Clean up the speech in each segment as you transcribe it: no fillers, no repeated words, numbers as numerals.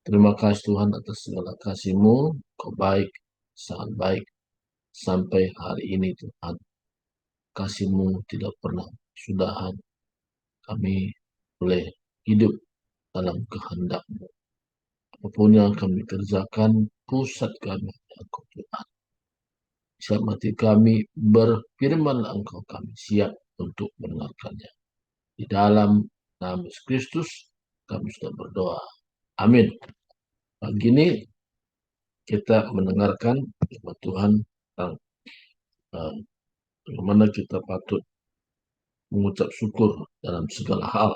Terima kasih Tuhan atas segala kasih-Mu. Kau baik, sangat baik. Sampai hari ini Tuhan, kasih-Mu tidak pernah sudahan. Kami boleh hidup dalam kehendak-Mu. Apapun yang kami kerjakan, pusat kami Engkau Tuhan. Siap hati kami berfirman Engkau, kami siap untuk mendengarkannya. Di dalam nama Yesus Kristus kami sudah berdoa. Amin. Pagi ini kita mendengarkan firman Tuhan tentang bagaimana kita patut mengucap syukur dalam segala hal.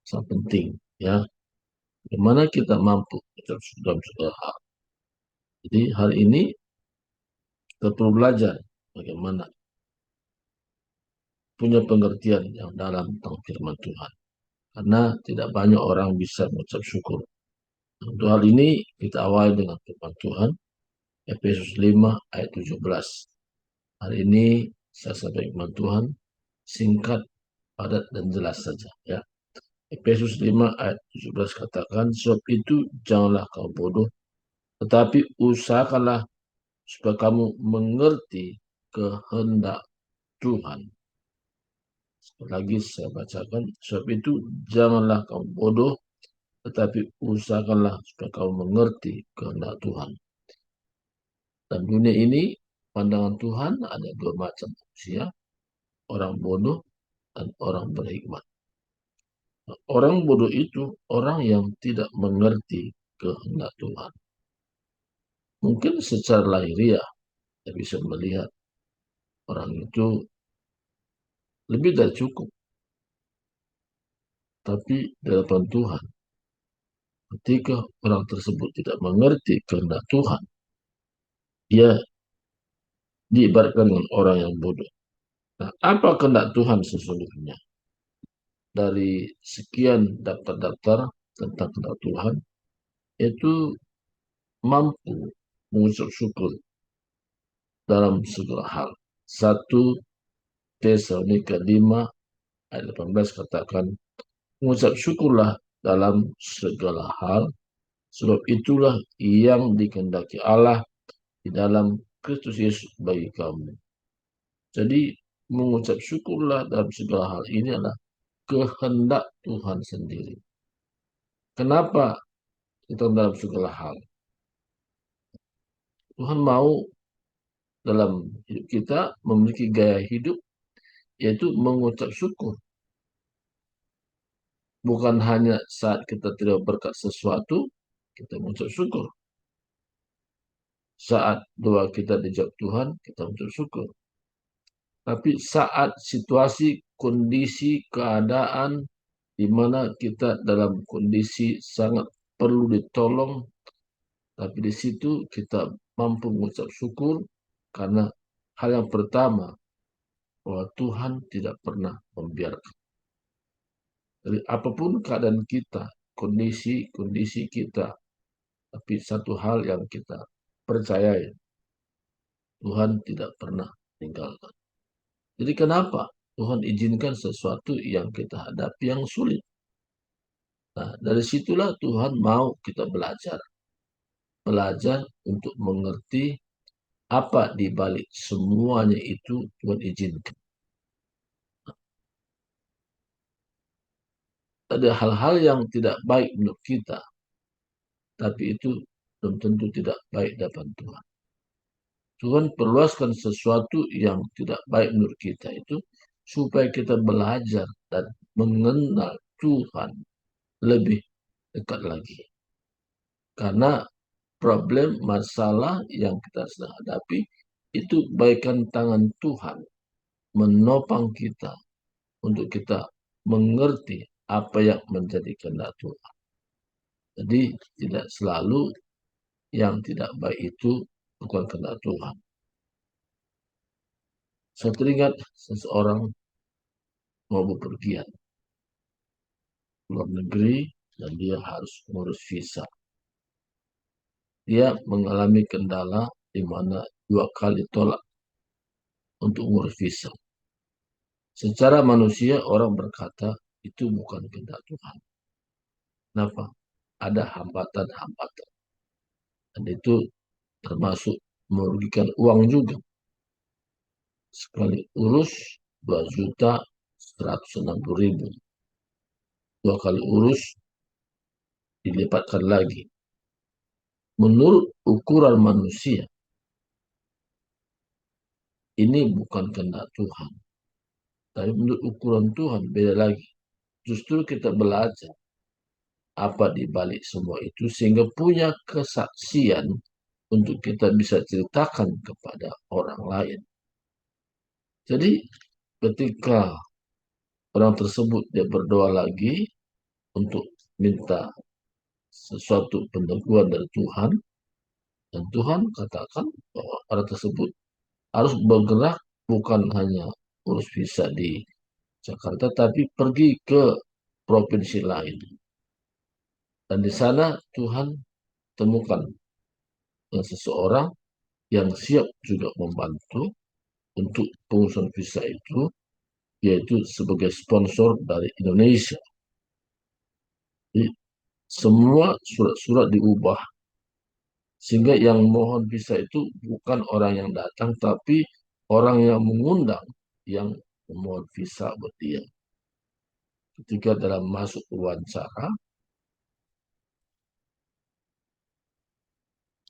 Sangat penting, ya. Bagaimana kita mampu mengucap syukur dalam segala hal. Jadi hari ini kita perlu belajar bagaimana punya pengertian yang dalam tentang firman Tuhan. Karena tidak banyak orang bisa mengucap syukur. Untuk hal ini kita awali dengan firman Tuhan, Efesus 5 ayat 17. Hari ini saya sampaikan firman Tuhan, singkat, padat, dan jelas saja, ya. Efesus 5 ayat 17 katakan, sebab itu janganlah kamu bodoh, tetapi usahakanlah supaya kamu mengerti kehendak Tuhan. Sekali lagi saya bacakan, sebab itu janganlah kamu bodoh, tetapi usahakanlah supaya kamu mengerti kehendak Tuhan. Dan dunia ini, pandangan Tuhan ada dua macam manusia, orang bodoh dan orang berhikmat. Orang bodoh itu orang yang tidak mengerti kehendak Tuhan. Mungkin secara lahiriah kita bisa melihat orang itu lebih dari cukup. Tapi di hadapan Tuhan, ketika orang tersebut tidak mengerti kehendak Tuhan, dia diibaratkan dengan orang yang bodoh. Nah, apa kehendak Tuhan sesungguhnya? Dari sekian daftar-daftar tentang kehendak Tuhan, itu mampu mengucap syukur dalam segala hal. 1 Tesalonika 5 ayat 18 katakan, mengucap syukurlah dalam segala hal, sebab itulah yang dikehendaki Allah di dalam Kristus Yesus bagi kamu. Jadi mengucap syukurlah dalam segala hal ini adalah kehendak Tuhan sendiri. Kenapa kita dalam segala hal? Tuhan mau dalam hidup kita memiliki gaya hidup, yaitu mengucap syukur. Bukan hanya saat kita tidak berkat sesuatu, kita mengucap syukur. Saat doa kita dijawab Tuhan, kita mengucap syukur. Tapi saat situasi, kondisi, keadaan di mana kita dalam kondisi sangat perlu ditolong, tapi di situ kita mampu mengucap syukur karena hal yang pertama, bahwa Tuhan tidak pernah membiarkan. Jadi apapun keadaan kita, kondisi kita, tapi satu hal yang kita percayai, Tuhan tidak pernah meninggalkan. Jadi kenapa Tuhan izinkan sesuatu yang kita hadapi yang sulit? Nah, dari situlah Tuhan mau kita belajar. Belajar untuk mengerti apa di balik semuanya itu Tuhan izinkan. Ada hal-hal yang tidak baik menurut kita, tapi itu belum tentu tidak baik di hadapan Tuhan. Tuhan perluaskan sesuatu yang tidak baik menurut kita itu supaya kita belajar dan mengenal Tuhan lebih dekat lagi. Karena problem, masalah yang kita sedang hadapi itu bagaikan tangan Tuhan menopang kita untuk kita mengerti apa yang menjadi kehendak Tuhan. Jadi tidak selalu yang tidak baik itu bukan kehendak Tuhan. Saya teringat seseorang mau bepergian luar negeri dan dia harus mengurus visa. Dia mengalami kendala di mana 2 kali tolak untuk mengurus visa. Secara manusia orang berkata itu bukan kehendak Tuhan. Kenapa? ada hambatan-hambatan. Dan itu termasuk merugikan uang juga. Sekali urus 2.160.000. Dua kali urus dilipatkan lagi. Menurut ukuran manusia, ini bukan kehendak Tuhan. Tapi menurut ukuran Tuhan beda lagi. Justru kita belajar apa di balik semua itu sehingga punya kesaksian untuk kita bisa ceritakan kepada orang lain. Jadi ketika orang tersebut dia berdoa lagi untuk minta sesuatu peneguhan dari Tuhan, dan Tuhan katakan bahwa orang tersebut harus bergerak bukan hanya urus visa di Jakarta, tapi pergi ke provinsi lain. Dan di sana Tuhan temukan seseorang yang siap juga membantu untuk pengurusan visa itu, yaitu sebagai sponsor dari Indonesia. Jadi, semua surat-surat diubah, sehingga yang mohon visa itu bukan orang yang datang, tapi orang yang mengundang yang memohon visa buat dia. Ketika dalam masuk wawancara,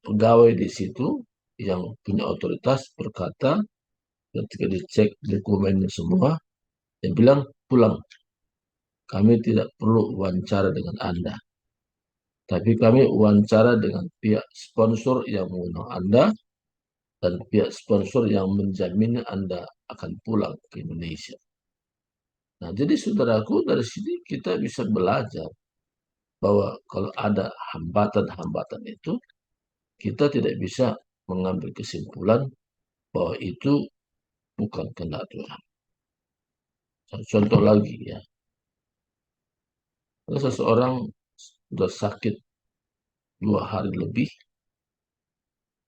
pegawai di situ yang punya otoritas berkata, ketika dicek dokumennya semua, dia bilang, pulang. Kami tidak perlu wawancara dengan Anda. Tapi kami wawancara dengan pihak sponsor yang mengundang Anda dan pihak sponsor yang menjamin Anda akan pulang ke Indonesia. Nah, jadi saudaraku, dari sini kita bisa belajar bahwa kalau ada hambatan-hambatan itu, kita tidak bisa mengambil kesimpulan bahwa itu bukan kehendak Tuhan. Contoh lagi ya, kalau seseorang sudah sakit 2 hari lebih,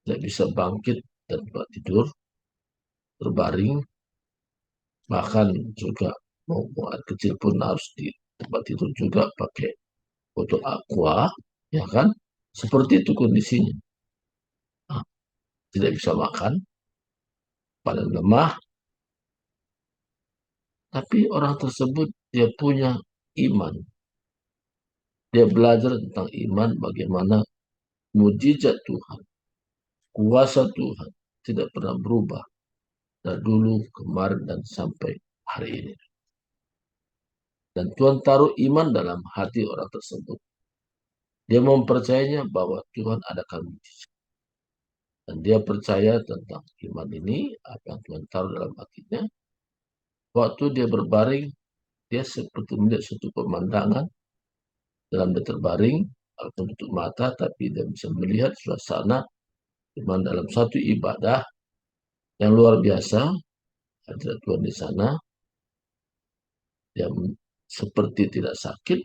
tidak bisa bangkit dan tempat tidur, berbaring, makan juga, mau air kecil pun harus di tempat tidur juga pakai botol aqua, ya kan? Seperti itu kondisinya. Nah, tidak bisa makan, paling lemah, tapi orang tersebut dia punya iman. Dia belajar tentang iman, bagaimana mujizat Tuhan, kuasa Tuhan tidak pernah berubah dari dulu, kemarin, dan sampai hari ini. Dan Tuhan taruh iman dalam hati orang tersebut. Dia mempercayainya bahwa Tuhan adakan mujizat. Dan dia percaya tentang iman ini, apa yang Tuhan taruh dalam hatinya. Waktu dia berbaring, dia seperti melihat suatu pemandangan. Dalam dia terbaring, atau tutup mata, tapi dia bisa melihat suasana iman dalam satu ibadah yang luar biasa. Hadirat Tuhan di sana, dia seperti tidak sakit,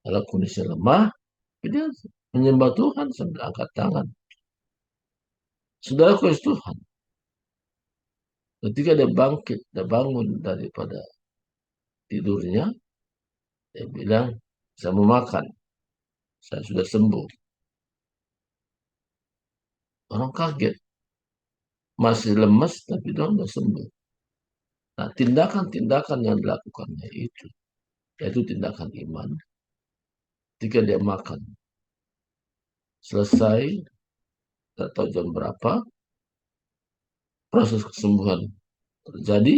dalam kondisi lemah, dia menyembah Tuhan sambil angkat tangan. Saudara Kristus Tuhan, ketika dia bangkit, dia bangun daripada tidurnya, dia bilang, saya mau makan, saya sudah sembuh. Orang kaget, masih lemas tapi dia sudah sembuh. Nah, tindakan-tindakan yang dilakukannya itu, yaitu tindakan iman. Ketika dia makan, selesai, tidak tahu jam berapa, proses kesembuhan terjadi,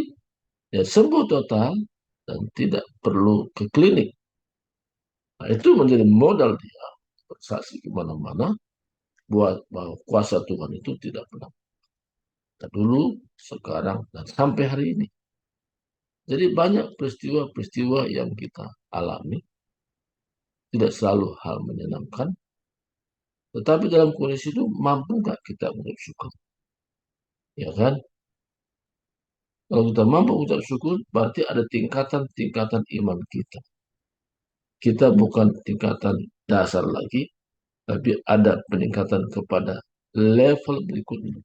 dia sembuh total dan tidak perlu ke klinik. Nah, itu menjadi modal dia bersaksi kemana-mana buat bahwa kuasa Tuhan itu tidak pernah dulu, sekarang, dan sampai hari ini. Jadi banyak peristiwa-peristiwa yang kita alami, tidak selalu hal menyenangkan, tetapi dalam kondisi itu mampu nggak kita mengucap syukur? Ya kan? Kalau kita mampu mengucap syukur, berarti ada tingkatan-tingkatan iman kita. Kita bukan tingkatan dasar lagi, tapi ada peningkatan kepada level berikutnya.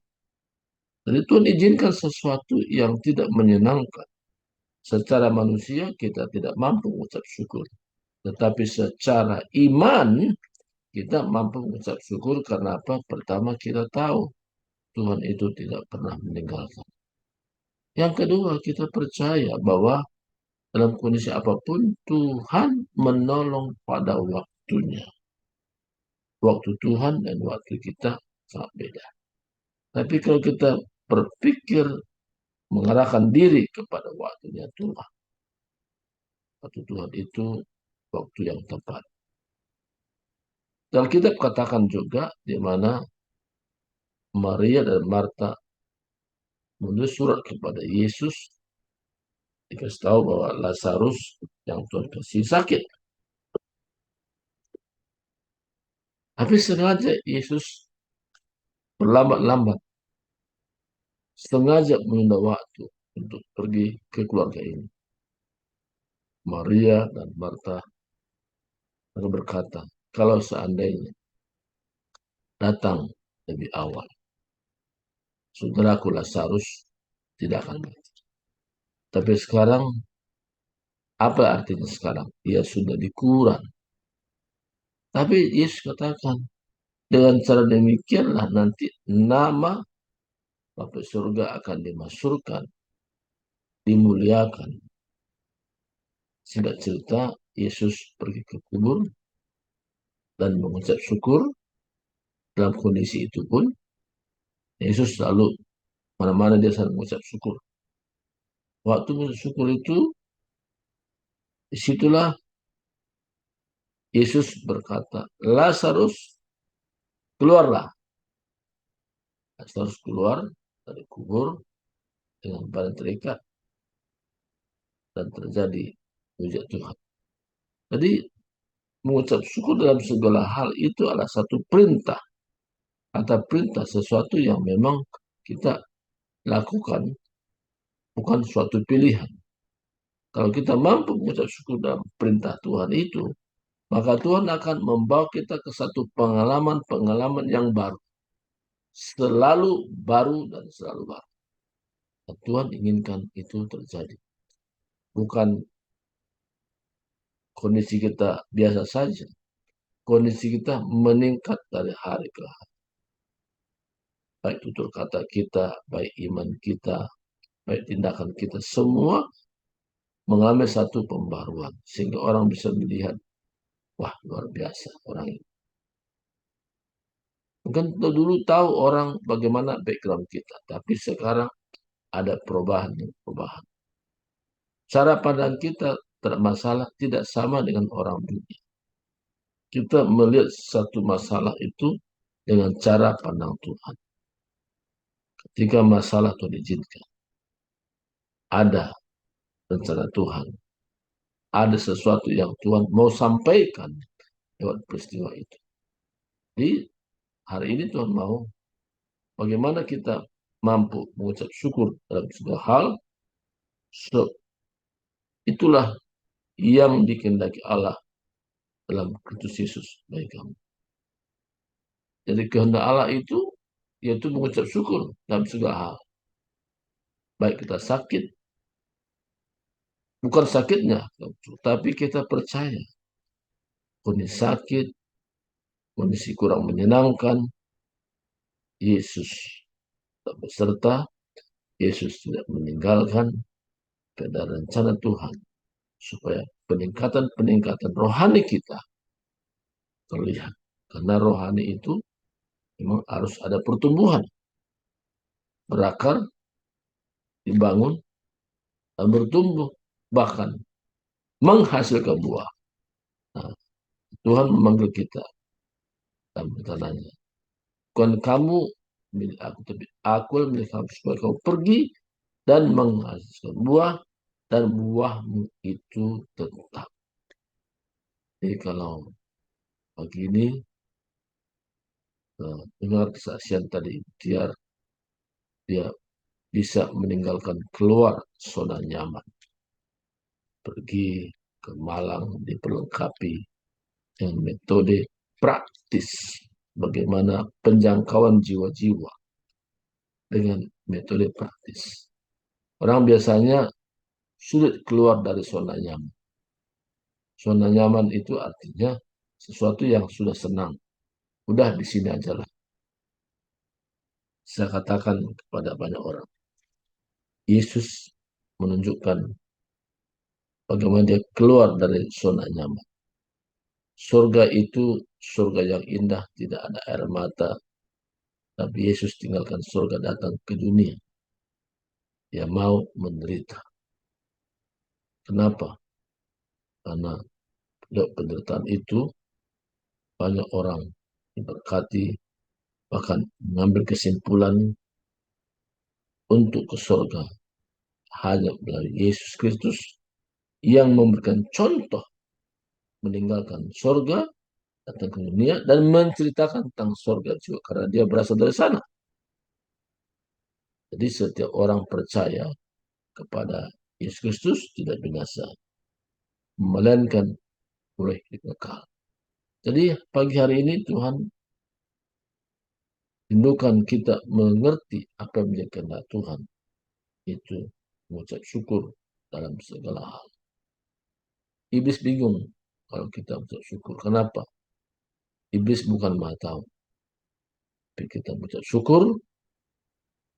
Jadi Tuhan izinkan sesuatu yang tidak menyenangkan. Secara manusia kita tidak mampu mengucap syukur. Tetapi secara iman kita mampu mengucap syukur karena apa? Pertama kita tahu Tuhan itu tidak pernah meninggalkan. Yang kedua kita percaya bahwa dalam kondisi apapun Tuhan menolong pada waktunya. Waktu Tuhan dan waktu kita sangat beda. Tapi kalau kita berpikir mengarahkan diri kepada waktunya Tuhan, waktu Tuhan itu waktu yang tepat. Dan kita katakan juga di mana Maria dan Marta menulis surat kepada Yesus dikasih tahu bahwa Lazarus yang Tuhan kasih sakit. Tapi sengaja Yesus berlambat-lambat, sengaja menunda waktu untuk pergi ke keluarga ini. Maria dan Marta berkata, kalau seandainya datang lebih awal, saudaraku Lazarus tidak akan mati. Tapi sekarang, apa artinya sekarang? Ia sudah dikurang. Tapi Yesus katakan, dengan cara demikianlah nanti nama Bapa surga akan dimasukkan, dimuliakan. Singkat cerita, Yesus pergi ke kubur dan mengucap syukur. Dalam kondisi itu pun, Yesus selalu mana-mana dia selalu mengucap syukur. Waktu mengucap syukur itu, disitulah Yesus berkata, Lazarus keluarlah. Lazarus keluar dari kubur dengan badan terikat dan terjadi mujizat Tuhan. Jadi mengucap syukur dalam segala hal itu adalah satu perintah. Kata perintah sesuatu yang memang kita lakukan, bukan suatu pilihan. Kalau kita mampu mengucap syukur dalam perintah Tuhan itu, maka Tuhan akan membawa kita ke satu pengalaman-pengalaman yang baru. Selalu baru dan selalu baru. Dan Tuhan inginkan itu terjadi. Bukan kondisi kita biasa saja. Kondisi kita meningkat dari hari ke hari. Baik tutur kata kita, baik iman kita, baik tindakan kita. Semua mengalami satu pembaruan. Sehingga orang bisa melihat, wah luar biasa orang ini. Mungkin dulu tahu orang bagaimana background kita. Tapi sekarang ada perubahan. Cara pandang kita terhadap masalah tidak sama dengan orang dunia. Kita melihat satu masalah itu dengan cara pandang Tuhan. Ketika masalah itu diizinkan, ada rencana Tuhan. Ada sesuatu yang Tuhan mau sampaikan lewat peristiwa itu. Jadi hari ini Tuhan mau bagaimana kita mampu mengucap syukur dalam segala hal. So, itulah yang dikehendaki Allah dalam Kristus Yesus bagi kamu. Jadi kehendak Allah itu yaitu mengucap syukur dalam segala hal. Baik kita sakit, bukan sakitnya, tapi kita percaya kondisi sakit, kondisi kurang menyenangkan, Yesus tak beserta, Yesus tidak meninggalkan pada rencana Tuhan supaya peningkatan-peningkatan rohani kita terlihat. Karena rohani itu memang harus ada pertumbuhan, berakar, dibangun, dan bertumbuh, bahkan menghasilkan buah. Nah, Tuhan memanggil kita dalam pertanyaannya. Bukan kamu milik aku, tapi aku milik kamu supaya kamu pergi dan menghasilkan buah dan buahmu itu tetap. Jadi kalau pagi ini dengar kesaksian tadi, dia bisa meninggalkan keluar zona nyaman, pergi ke Malang diperlengkapi dengan metode praktis bagaimana penjangkauan jiwa-jiwa dengan metode praktis. Orang biasanya sulit keluar dari zona nyaman. Zona nyaman itu artinya sesuatu yang sudah senang. Udah di sini aja lah. Saya katakan kepada banyak orang, Yesus menunjukkan bagaimana dia keluar dari zona nyaman. Surga itu surga yang indah, tidak ada air mata. Tapi Yesus tinggalkan surga datang ke dunia. Dia mau menderita. Kenapa? Karena penderitaan itu banyak orang diberkati, bahkan mengambil kesimpulan untuk ke surga hanya melalui Yesus Kristus yang memberikan contoh meninggalkan surga, datang ke dunia, dan menceritakan tentang surga juga karena dia berasal dari sana. Jadi setiap orang percaya kepada Yesus Kristus tidak binasa, melainkan oleh hidup kekal. Jadi pagi hari ini Tuhan rindukan kita mengerti apa yang menjadi kehendak Tuhan, itu mengucap syukur dalam segala hal. Iblis bingung kalau kita mengucap syukur. Kenapa? Iblis bukan maha tahu. Tapi kita mengucap syukur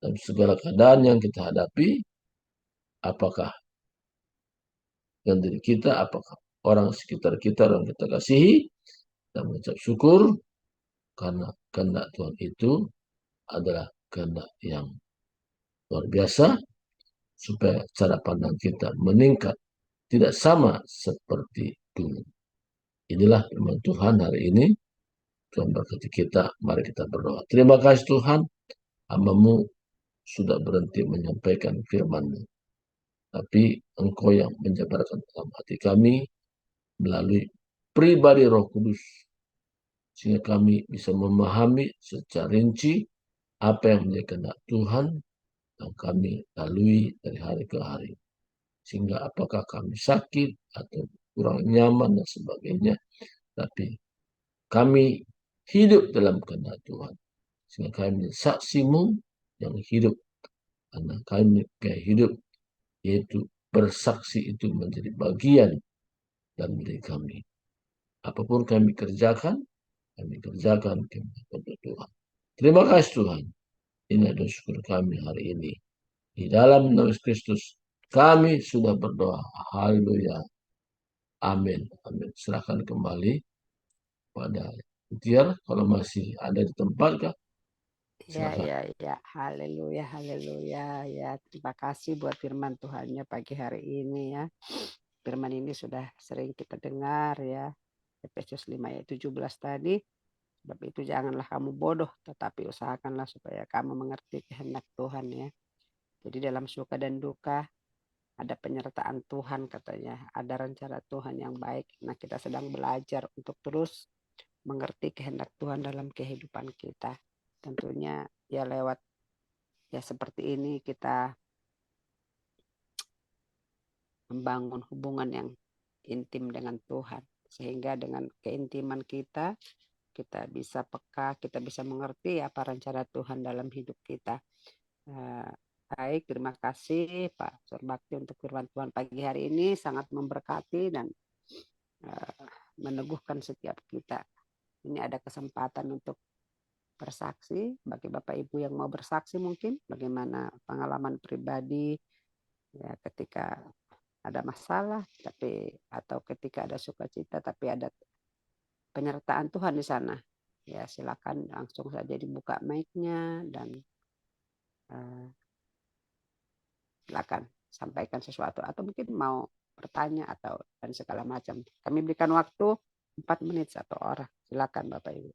dalam segala keadaan yang kita hadapi, apakah dengan diri kita, apakah orang sekitar kita, orang kita kasihi, kita mengucap syukur karena kehendak Tuhan itu adalah kehendak yang luar biasa, supaya cara pandang kita meningkat, tidak sama seperti dulu. Inilah firman Tuhan hari ini. Tuhan berkati kita, mari kita berdoa. Terima kasih Tuhan, hamba-Mu sudah berhenti menyampaikan firman-Mu. Tapi Engkau yang menjabarkan dalam hati kami melalui pribadi Roh Kudus, sehingga kami bisa memahami secara rinci apa yang menjadi kehendak Tuhan yang kami lalui dari hari ke hari. Sehingga apakah kami sakit atau kurang nyaman dan sebagainya, tapi kami hidup dalam kehendak Tuhan. Sehingga kami menjadi saksi-Mu yang hidup. Karena kami kayak hidup, yaitu bersaksi itu menjadi bagian dalam diri kami. Apapun kami kerjakan untuk Tuhan. Terima kasih Tuhan. Ini adalah syukur kami hari ini. Di dalam nama Kristus, kami sudah berdoa. Haleluya. Amin. Amin. Serahkan kembali pada Tiar, kalau masih ada di tempat, Kak. Ya, ya, ya. Haleluya, haleluya. Ya, terima kasih buat firman Tuhannya pagi hari ini ya. Firman ini sudah sering kita dengar ya. Efesus 5 ayat 17 tadi. Sebab itu janganlah kamu bodoh, tetapi usahakanlah supaya kamu mengerti kehendak Tuhan ya. Jadi dalam suka dan duka ada penyertaan Tuhan katanya. Ada rencana Tuhan yang baik. Nah, kita sedang belajar untuk terus mengerti kehendak Tuhan dalam kehidupan kita. Tentunya ya lewat ya seperti ini kita membangun hubungan yang intim dengan Tuhan. Sehingga dengan keintiman kita bisa peka, kita bisa mengerti apa rencana Tuhan dalam hidup kita. Baik, terima kasih Pak Surbakti untuk firman Tuhan pagi hari ini. Sangat memberkati dan meneguhkan setiap kita. Ini ada kesempatan untuk bersaksi bagi Bapak Ibu yang mau bersaksi, mungkin bagaimana pengalaman pribadi ya ketika ada masalah atau ketika ada sukacita tapi ada penyertaan Tuhan di sana. Ya, silakan langsung saja dibuka mic-nya dan silakan sampaikan sesuatu atau mungkin mau bertanya atau dan segala macam. Kami berikan waktu 4 menit satu orang. Silakan Bapak Ibu.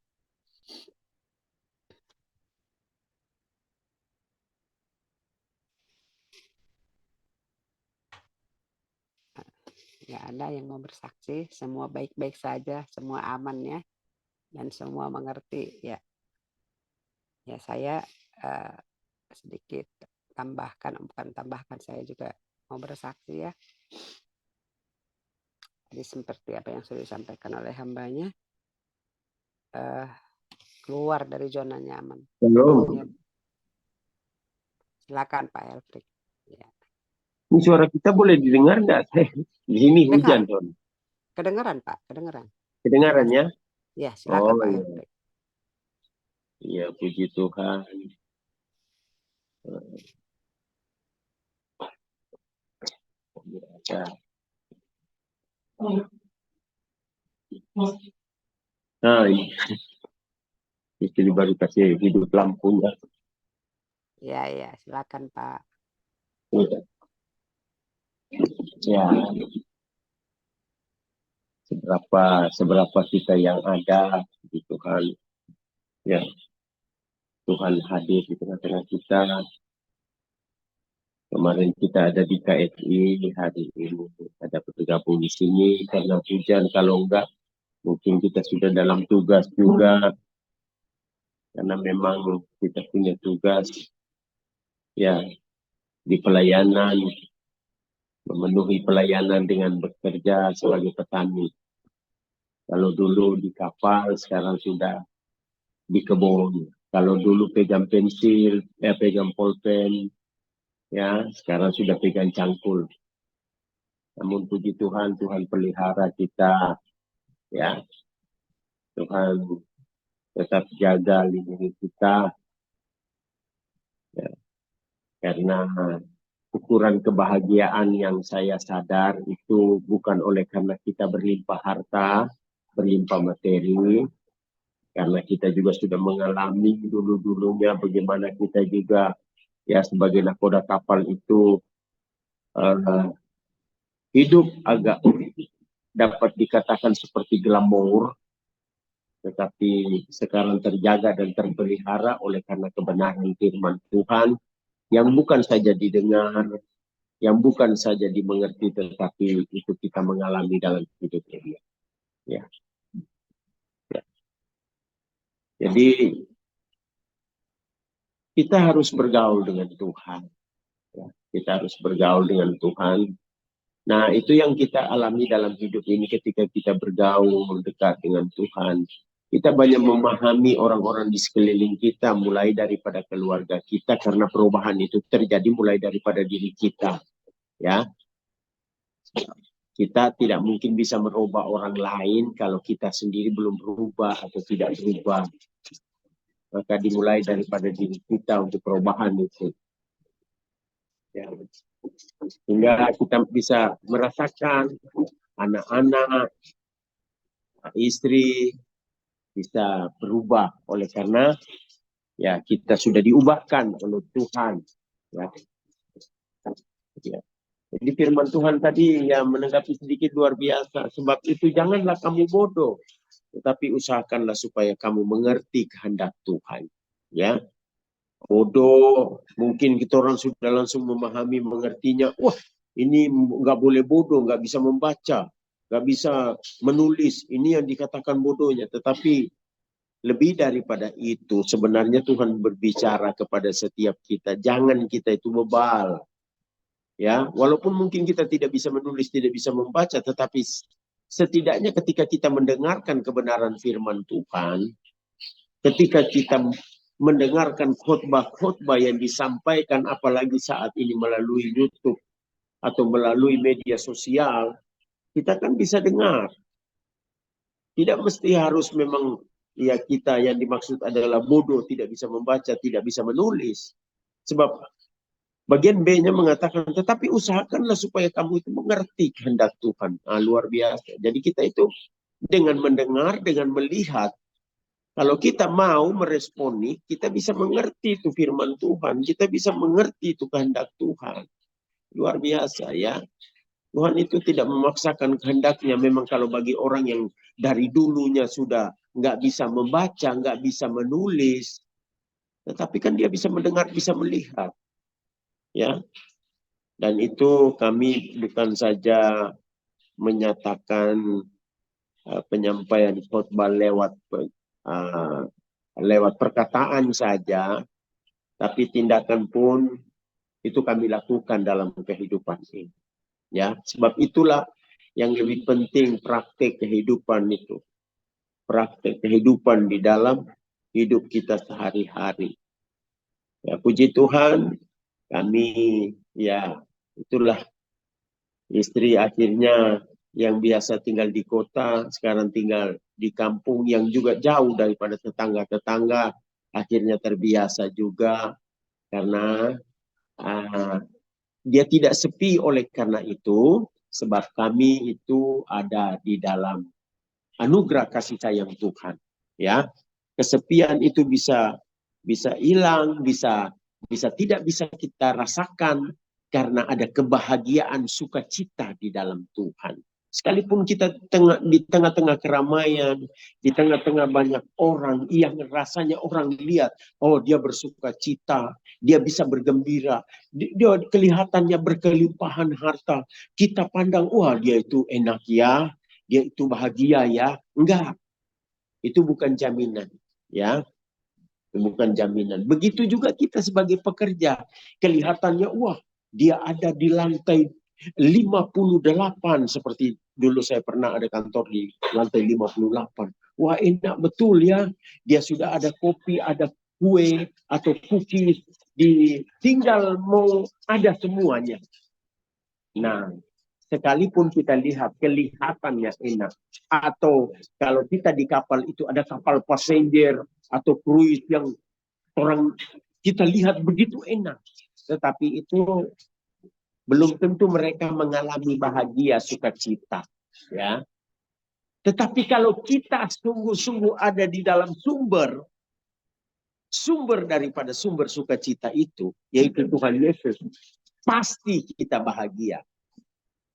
Nggak ada yang mau bersaksi, semua baik-baik saja, semua aman ya, dan semua mengerti ya. Ya saya sedikit tambahkan, bukan tambahkan, saya juga mau bersaksi ya. Jadi seperti apa yang sudah disampaikan oleh hambanya, keluar dari zona nyaman. Ya. Silakan Pak Elfrik. Ya. Ini suara kita boleh didengar nggak? Di sini hujan, Son. Kedengaran Pak, kedengaran. Kedengaran ya? Ya, silakan Oh, Pak iya. Henry. Iya, puji Tuhan. Ya. Nah, istri baru kasih hidup lampunya. Ya, silakan Pak. Ya, seberapa kita yang ada di Tuhan, ya Tuhan hadir di tengah-tengah kita. Kemarin kita ada di KFI, hari ini ada bergabung di sini karena hujan. Kalau enggak, mungkin kita sudah dalam tugas juga, karena memang kita punya tugas ya di pelayanan, memenuhi pelayanan dengan bekerja sebagai petani. Kalau dulu di kapal, sekarang sudah di kebun. Kalau dulu pegang pensil, pegang pulpen, ya sekarang sudah pegang cangkul. Namun puji Tuhan, Tuhan pelihara kita, ya Tuhan tetap jaga lindungi kita, ya. Karena ukuran kebahagiaan yang saya sadar itu bukan oleh karena kita berlimpah harta, berlimpah materi, karena kita juga sudah mengalami dulu-dulunya bagaimana kita juga ya sebagai nakoda kapal itu hidup agak dapat dikatakan seperti glamor, tetapi sekarang terjaga dan terpelihara oleh karena kebenaran firman Tuhan yang bukan saja didengar, yang bukan saja dimengerti, tetapi itu kita mengalami dalam hidup ini. Ya. Ya. Jadi kita harus bergaul dengan Tuhan. Ya. Kita harus bergaul dengan Tuhan. Nah, itu yang kita alami dalam hidup ini ketika kita bergaul dekat dengan Tuhan. Kita banyak memahami orang-orang di sekeliling kita, mulai daripada keluarga kita, karena perubahan itu terjadi mulai daripada diri kita. Ya, kita tidak mungkin bisa merubah orang lain kalau kita sendiri belum berubah atau tidak berubah. Maka dimulai daripada diri kita untuk perubahan itu. Ya. Sehingga kita bisa merasakan anak-anak, istri bisa berubah oleh karena ya kita sudah diubahkan oleh Tuhan. Ya. Ya. Jadi firman Tuhan tadi yang menanggapi sedikit luar biasa. Sebab itu janganlah kamu bodoh, tetapi usahakanlah supaya kamu mengerti kehendak Tuhan. Ya, bodoh mungkin kita orang sudah langsung memahami, mengertinya. Wah, ini nggak boleh bodoh, nggak bisa membaca, nggak bisa menulis. Ini yang dikatakan bodohnya. Tetapi lebih daripada itu, sebenarnya Tuhan berbicara kepada setiap kita. Jangan kita itu bebal. Ya, walaupun mungkin kita tidak bisa menulis, tidak bisa membaca, tetapi setidaknya ketika kita mendengarkan kebenaran firman Tuhan, ketika kita mendengarkan khotbah-khotbah yang disampaikan, apalagi saat ini melalui YouTube atau melalui media sosial, kita kan bisa dengar. Tidak mesti harus memang ya kita yang dimaksud adalah bodoh, tidak bisa membaca, tidak bisa menulis. Sebab bagian B-nya mengatakan, tetapi usahakanlah supaya kamu itu mengerti kehendak Tuhan. Nah, luar biasa. Jadi kita itu dengan mendengar, dengan melihat, kalau kita mau meresponi, kita bisa mengerti itu firman Tuhan. Kita bisa mengerti itu kehendak Tuhan. Luar biasa ya. Tuhan itu tidak memaksakan kehendaknya. Memang kalau bagi orang yang dari dulunya sudah nggak bisa membaca, nggak bisa menulis, tetapi kan dia bisa mendengar, bisa melihat. Ya, dan itu kami bukan saja menyatakan penyampaian khotbah lewat perkataan saja, tapi tindakan pun itu kami lakukan dalam kehidupan ini. Ya, sebab itulah yang lebih penting, praktek kehidupan itu, praktek kehidupan di dalam hidup kita sehari-hari. Ya, puji Tuhan, kami ya itulah istri akhirnya yang biasa tinggal di kota, sekarang tinggal di kampung yang juga jauh daripada tetangga-tetangga, akhirnya terbiasa juga karena dia tidak sepi oleh karena itu, sebab kami itu ada di dalam anugerah kasih sayang Tuhan. Ya, kesepian itu bisa hilang, bisa tidak bisa kita rasakan karena ada kebahagiaan sukacita di dalam Tuhan. Sekalipun kita di tengah-tengah keramaian, di tengah-tengah banyak orang yang rasanya orang lihat, oh dia bersukacita, dia bisa bergembira, dia kelihatannya berkelimpahan harta. Kita pandang, wah dia itu enak ya, dia itu bahagia ya. Enggak, itu bukan jaminan. Ya, bukan jaminan. Begitu juga kita sebagai pekerja. Kelihatannya, wah dia ada di lantai 58 seperti dulu saya pernah ada kantor di lantai 58. Wah enak betul ya. Dia sudah ada kopi, ada kue atau cookies. Tinggal mau ada semuanya. Nah, sekalipun kita lihat kelihatannya enak. Atau kalau kita di kapal itu ada kapal passenger atau cruise yang orang kita lihat begitu enak. Tetapi itu belum tentu mereka mengalami bahagia sukacita. Ya. Tetapi kalau kita sungguh-sungguh ada di dalam sumber daripada sumber sukacita itu, yaitu Tuhan Yesus, pasti kita bahagia.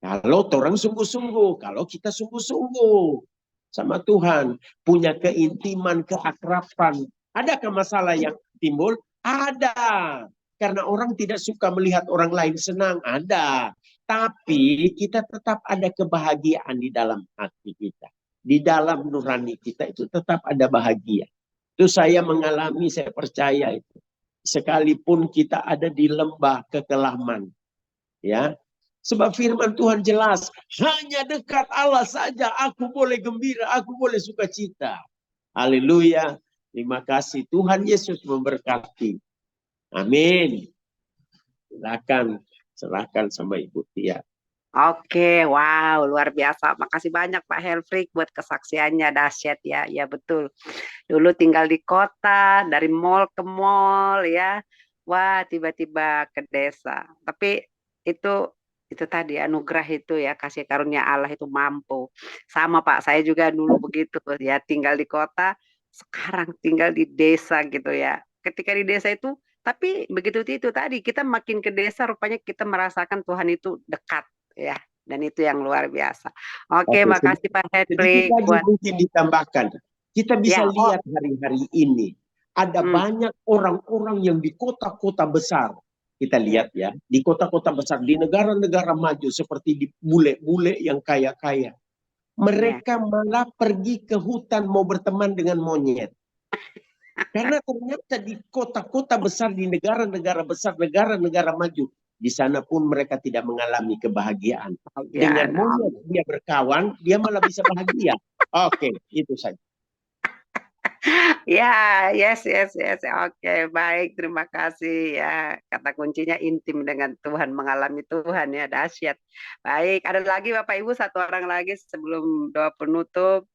Kalau orang sungguh-sungguh, kalau kita sungguh-sungguh sama Tuhan, punya keintiman, keakraban. Adakah masalah yang timbul? Ada. Karena orang tidak suka melihat orang lain senang. Ada. Tapi kita tetap ada kebahagiaan di dalam hati kita. Di dalam nurani kita itu tetap ada bahagia. Itu saya mengalami, saya percaya itu. Sekalipun kita ada di lembah kekelaman. Ya, sebab firman Tuhan jelas, hanya dekat Allah saja aku boleh gembira, aku boleh sukacita. Haleluya. Terima kasih. Tuhan Yesus memberkati. Amin. Serahkan sama Ibu Tia. Oke, wow, luar biasa. Makasih banyak Pak Helfrik buat kesaksiannya, dahsyat ya. Ya betul. Dulu tinggal di kota, dari mall ke mall ya. Wah, tiba-tiba ke desa. Tapi itu tadi anugerah itu ya, kasih karunia Allah itu mampu. Sama Pak, saya juga dulu begitu ya, tinggal di kota, sekarang tinggal di desa gitu ya. Ketika di desa itu, tapi begitu itu tadi, kita makin ke desa rupanya kita merasakan Tuhan itu dekat ya. Dan itu yang luar biasa. Oke, Oke, makasih Pak sedikit Hendrik lagi buat mungkin ditambahkan. Kita bisa ya. lihat hari-hari ini ada banyak orang-orang yang di kota-kota besar. Kita lihat ya, di kota-kota besar, di negara-negara maju seperti di bule-bule yang kaya-kaya. Mereka malah pergi ke hutan mau berteman dengan monyet. Karena ternyata di kota-kota besar, di negara-negara besar, negara-negara maju, di sana pun mereka tidak mengalami kebahagiaan. Dengan monyet dia berkawan, dia malah bisa bahagia. Oke, itu saja. Ya, yes. Oke, baik. Terima kasih ya. Kata kuncinya intim dengan Tuhan, mengalami Tuhan ya, dahsyat. Baik, ada lagi Bapak Ibu, satu orang lagi sebelum doa penutup.